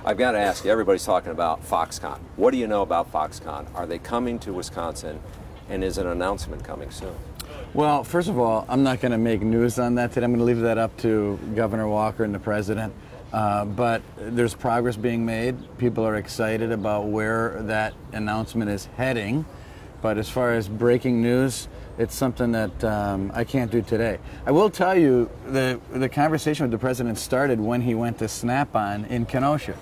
I've got to ask you, everybody's talking about Foxconn. What do you know about Foxconn? Are they coming to Wisconsin, and is an announcement coming soon? Well, first of all, I'm not going to make news on that today. I'm going to leave that up to Governor Walker and the President. But there's progress being made. People are excited about where that announcement is heading. But as far as breaking news, it's something that I can't do today. I will tell you the conversation with the President started when he went to Snap-on in Kenosha.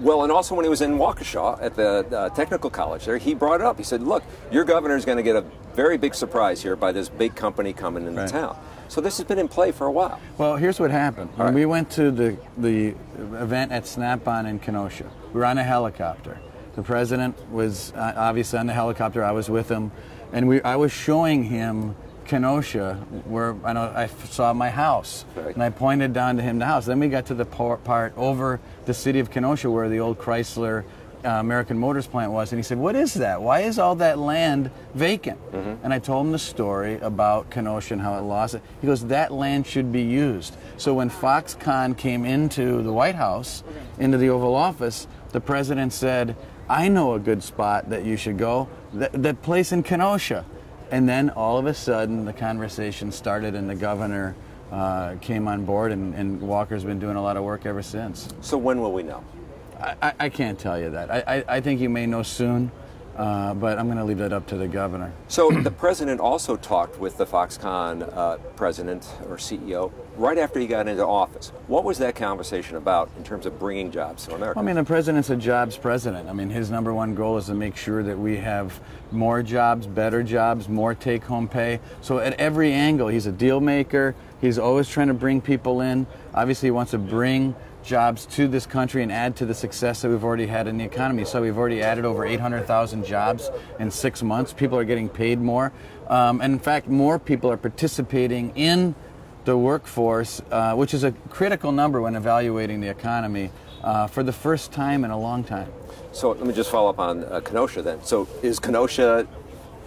Well, and also when he was in Waukesha at the technical college there, he brought it up. He said, look, your governor's going to get a very big surprise here by this big company coming into town. So this has been in play for a while. Well, here's what happened. When we went to the event at Snap-on in Kenosha, we were on a helicopter. The President was obviously on the helicopter. I was with him. And I was showing him Kenosha, where I saw my house, and I pointed down to him the house. Then we got to the part over the city of Kenosha where the old Chrysler American Motors plant was, and he said, "What is that? Why is all that land vacant?" And I told him the story about Kenosha and how it lost it. He goes, "That land should be used." So when Foxconn came into the White House, into the Oval Office, the President said, "I know a good spot that you should go, that place in Kenosha." And then all of a sudden the conversation started and the governor came on board, and Walker's been doing a lot of work ever since. So when will we know? I can't tell you that. I think you may know soon, but I'm going to leave that up to the governor. So the President also talked with the Foxconn president or CEO right after he got into office. What was that conversation about in terms of bringing jobs to America? Well, I mean, the President's a jobs president. I mean, his #1 goal is to make sure that we have more jobs, better jobs, more take-home pay. So at every angle, he's a deal maker. He's always trying to bring people in. Obviously, he wants to bring jobs to this country and add to the success that we've already had in the economy. So we've already added over 800,000 jobs in 6 months. People are getting paid more. And in fact, more people are participating in the workforce, which is a critical number when evaluating the economy, for the first time in a long time. So let me just follow up on Kenosha then. So is Kenosha,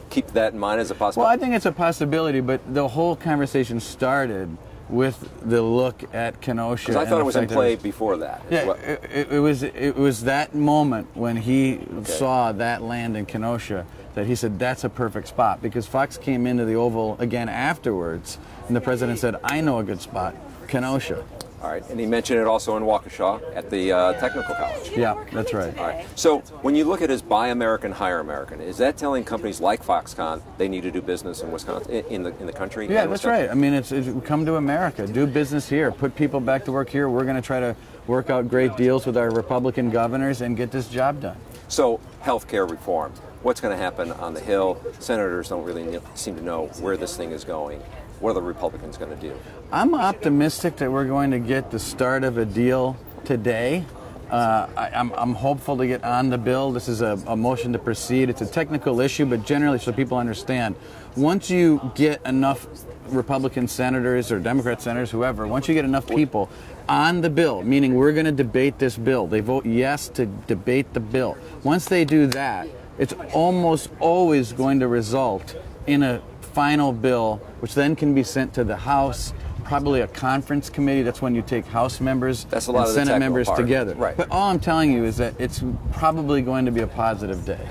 keep that in mind as a possibility? Well, I think it's a possibility, but the whole conversation started with the look at Kenosha. Because I thought it was in play before that. Yeah, it was that moment when he saw that land in Kenosha that he said that's a perfect spot, because Fox came into the Oval again afterwards, and the President said, "I know a good spot, Kenosha." All right, and he mentioned it also in Waukesha at the technical college. Yeah, that's right. All right. So when you look at his Buy American, Hire American, is that telling companies like Foxconn they need to do business in Wisconsin, in the country? Yeah, that's right. I mean, it's come to America, do business here, put people back to work here. We're going to try to work out great deals with our Republican governors and get this job done. So health care reform, what's going to happen on the Hill? Senators don't really seem to know where this thing is going. What are the Republicans going to do? I'm optimistic that we're going to get the start of a deal today. I'm hopeful to get on the bill. This is a motion to proceed. It's a technical issue, but generally, so people understand, once you get enough Republican senators or Democrat senators, whoever, once you get enough people on the bill, meaning we're going to debate this bill, they vote yes to debate the bill. Once they do that, it's almost always going to result in a final bill, which then can be sent to the House, probably a conference committee. That's when you take House members and Senate members together. Right. But all I'm telling you is that it's probably going to be a positive day.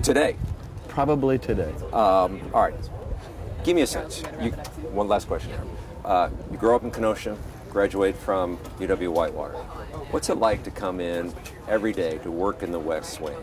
Today? Probably today. All right. Give me a sense. One last question here. You grow up in Kenosha, graduate from UW-Whitewater. What's it like to come in every day to work in the West Wing?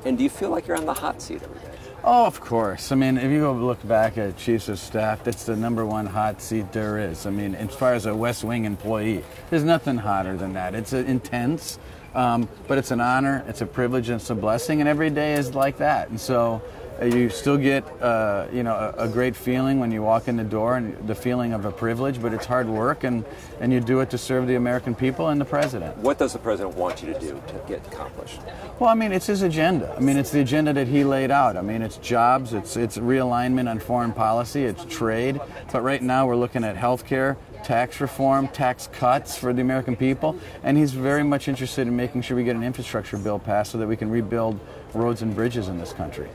And do you feel like you're on the hot seat every day? Oh, of course. I mean, if you go look back at Chiefs of Staff, that's the #1 hot seat there is. I mean, as far as a West Wing employee, there's nothing hotter than that. It's intense, but it's an honor, it's a privilege, and it's a blessing, and every day is like that. And so you still get a great feeling when you walk in the door, and the feeling of a privilege, but it's hard work, and you do it to serve the American people and the President. What does the President want you to do to get accomplished? Well, I mean, it's his agenda. I mean, it's the agenda that he laid out. I mean, it's jobs, it's realignment on foreign policy, it's trade. But right now we're looking at health care, tax reform, tax cuts for the American people, and he's very much interested in making sure we get an infrastructure bill passed so that we can rebuild roads and bridges in this country.